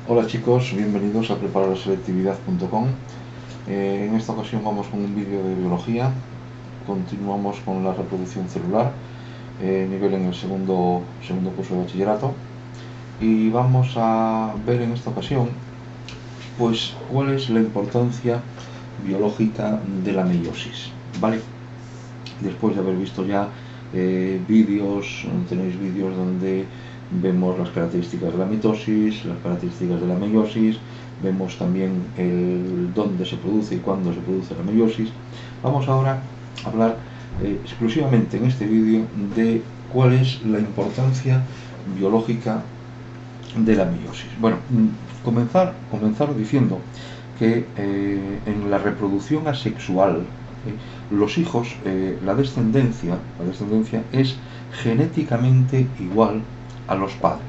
Hola chicos, bienvenidos a prepararselectividad.com. En esta ocasión vamos con un vídeo de biología. Continuamos con la reproducción celular, nivel en el segundo curso de bachillerato. Y vamos a ver en esta ocasión pues cuál es la importancia biológica de la meiosis, ¿vale? Después de haber visto ya vídeos, tenéis vídeos donde vemos las características de la mitosis, las características de la meiosis, vemos también el dónde se produce y cuándo se produce la meiosis. Vamos ahora a hablar exclusivamente en este vídeo de cuál es la importancia biológica de la meiosis. Bueno, comenzar diciendo que en la reproducción asexual, los hijos, la descendencia es genéticamente igual a los padres.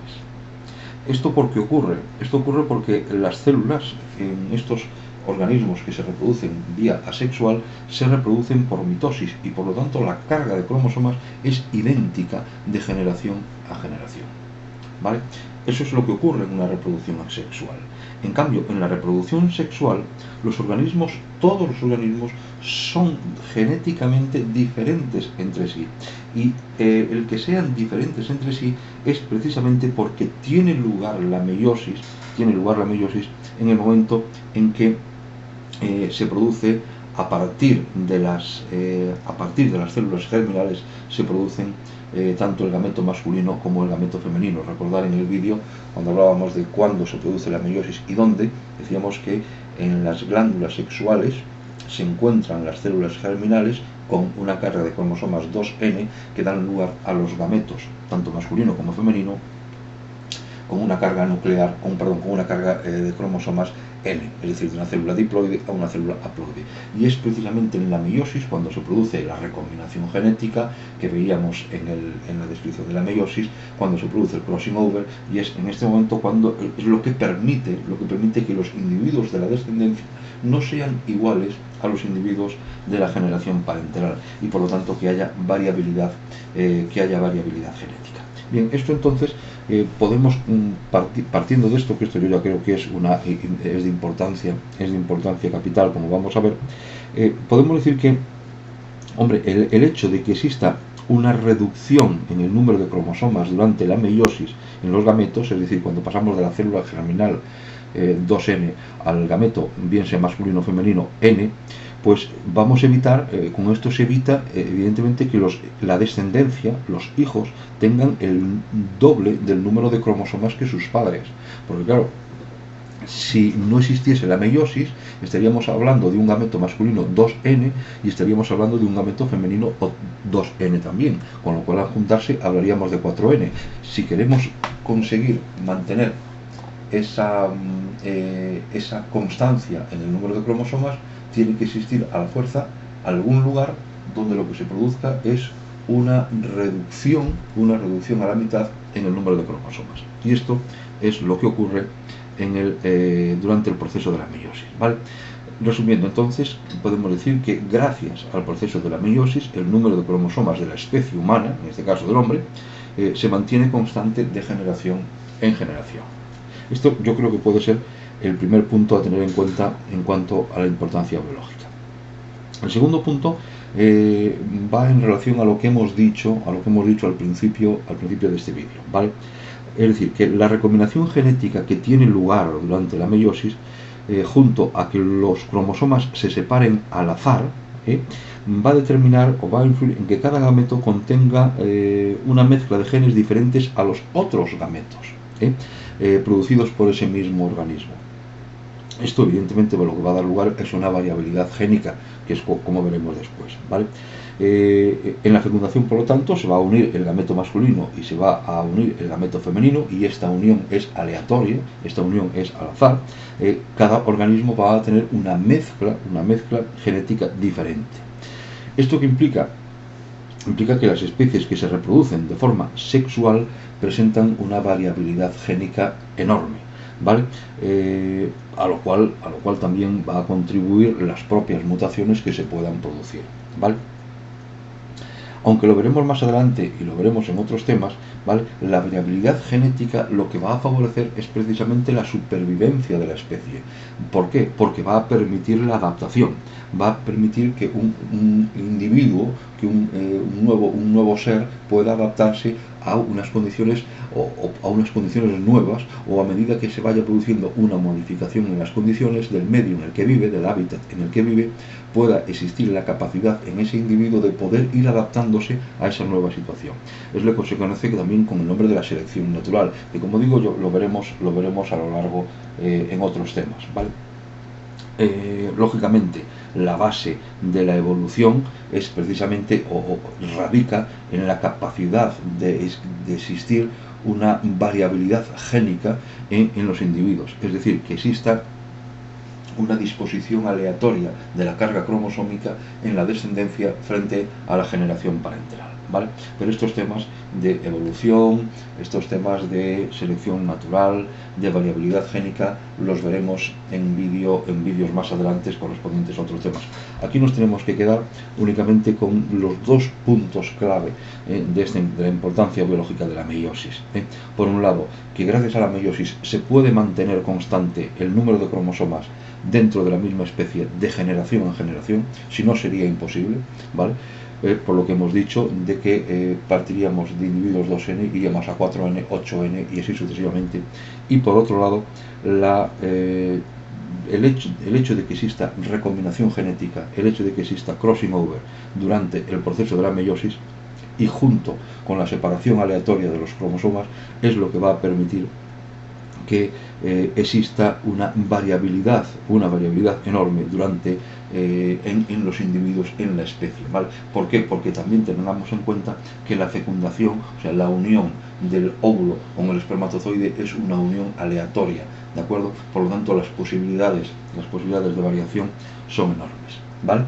¿Esto por qué ocurre? Esto ocurre porque las células en estos organismos que se reproducen vía asexual se reproducen por mitosis y por lo tanto la carga de cromosomas es idéntica de generación a generación, ¿vale? Eso es lo que ocurre en una reproducción asexual. En cambio, en la reproducción sexual, todos los organismos son genéticamente diferentes entre sí. Y el que sean diferentes entre sí es precisamente porque tiene lugar la meiosis en el momento en que se produce a partir de las células germinales se producen tanto el gameto masculino como el gameto femenino. Recordar en el vídeo, cuando hablábamos de cuándo se produce la meiosis y dónde, decíamos que en las glándulas sexuales se encuentran las células germinales con una carga de cromosomas 2N que dan lugar a los gametos, tanto masculino como femenino, con una carga nuclear, con una carga de cromosomas N, es decir, de una célula diploide a una célula haploide. Y es precisamente en la meiosis cuando se produce la recombinación genética que veíamos en la descripción de la meiosis, cuando se produce el crossing over, y es en este momento cuando es lo que permite que los individuos de la descendencia no sean iguales a los individuos de la generación parenteral y por lo tanto que haya variabilidad genética. Bien, esto entonces podemos partiendo de esto, que esto yo ya creo que es de importancia capital, como vamos a ver, podemos decir que, hombre, el hecho de que exista una reducción en el número de cromosomas durante la meiosis en los gametos, es decir, cuando pasamos de la célula germinal 2N al gameto, bien sea masculino o femenino, N, pues vamos a evitar, con esto se evita evidentemente que la descendencia, los hijos, tengan el doble del número de cromosomas que sus padres. Porque claro, si no existiese la meiosis, estaríamos hablando de un gameto masculino 2N y estaríamos hablando de un gameto femenino 2N también, con lo cual al juntarse hablaríamos de 4N. Si queremos conseguir mantener esa constancia en el número de cromosomas, tiene que existir a la fuerza algún lugar donde lo que se produzca es una reducción a la mitad en el número de cromosomas. Y esto es lo que ocurre durante el proceso de la meiosis, ¿vale? Resumiendo, entonces, podemos decir que gracias al proceso de la meiosis, el número de cromosomas de la especie humana, en este caso del hombre, se mantiene constante de generación en generación. Esto yo creo que puede ser el primer punto a tener en cuenta en cuanto a la importancia biológica. El segundo punto va en relación a lo que hemos dicho al principio de este vídeo, ¿vale? Es decir, que la recombinación genética que tiene lugar durante la meiosis, junto a que los cromosomas se separen al azar, va a determinar o va a influir en que cada gameto contenga una mezcla de genes diferentes a los otros gametos producidos por ese mismo organismo. Esto evidentemente lo que va a dar lugar es una variabilidad génica, que es como veremos después, ¿vale? En la fecundación, por lo tanto, se va a unir el gameto masculino y se va a unir el gameto femenino, y esta unión es aleatoria, esta unión es al azar. Cada organismo va a tener una mezcla genética diferente. ¿Esto qué implica? Implica que las especies que se reproducen de forma sexual presentan una variabilidad génica enorme, ¿vale? A lo cual también va a contribuir las propias mutaciones que se puedan producir, ¿vale? aunque lo veremos más adelante y lo veremos en otros temas, ¿vale? La variabilidad genética lo que va a favorecer es precisamente la supervivencia de la especie. ¿Por qué? Porque va a permitir la adaptación, va a permitir que un individuo, que un nuevo ser pueda adaptarse a unas condiciones o a unas condiciones nuevas, o a medida que se vaya produciendo una modificación en las condiciones del medio en el que vive, del hábitat en el que vive, pueda existir la capacidad en ese individuo de poder ir adaptándose a esa nueva situación. Es lo que se conoce también con el nombre de la selección natural, que como digo yo, lo veremos a lo largo en otros temas, ¿vale? Lógicamente, la base de la evolución es precisamente o radica en la capacidad de existir una variabilidad génica en los individuos, es decir, que exista una disposición aleatoria de la carga cromosómica en la descendencia frente a la generación parenteral, ¿vale? Pero estos temas de evolución, estos temas de selección natural, de variabilidad génica, los veremos en vídeos más adelante correspondientes a otros temas. Aquí nos tenemos que quedar únicamente con los dos puntos clave de la importancia biológica de la meiosis. Por un lado, que gracias a la meiosis se puede mantener constante el número de cromosomas dentro de la misma especie de generación en generación, si no sería imposible, ¿vale? Por lo que hemos dicho de que partiríamos de individuos 2N, iríamos a 4N, 8N y así sucesivamente. Y por otro lado, el hecho de que exista recombinación genética, el hecho de que exista crossing over durante el proceso de la meiosis y junto con la separación aleatoria de los cromosomas, es lo que va a permitir que exista una variabilidad enorme durante en los individuos, en la especie, ¿vale? ¿Por qué? Porque también tengamos en cuenta que la fecundación, o sea, la unión del óvulo con el espermatozoide es una unión aleatoria, ¿de acuerdo? Por lo tanto, las posibilidades de variación son enormes, ¿vale?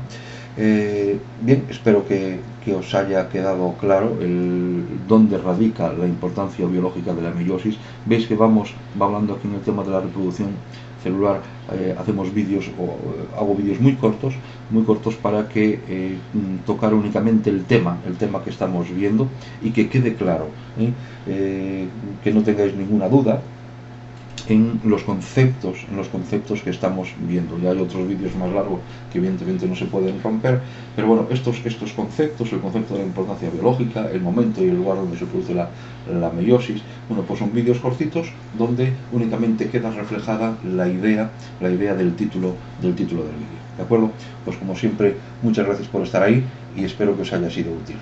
Bien, espero que os haya quedado claro dónde radica la importancia biológica de la meiosis. Veis que vamos hablando aquí en el tema de la reproducción celular, hacemos vídeos hago vídeos muy cortos para que tocar únicamente el tema que estamos viendo y que quede claro, que no tengáis ninguna duda en los conceptos que estamos viendo. Ya hay otros vídeos más largos que evidentemente no se pueden romper, pero bueno, estos conceptos, el concepto de la importancia biológica, el momento y el lugar donde se produce la meiosis, bueno, pues son vídeos cortitos donde únicamente queda reflejada la idea del título del vídeo, ¿de acuerdo? Pues como siempre, muchas gracias por estar ahí y espero que os haya sido útil.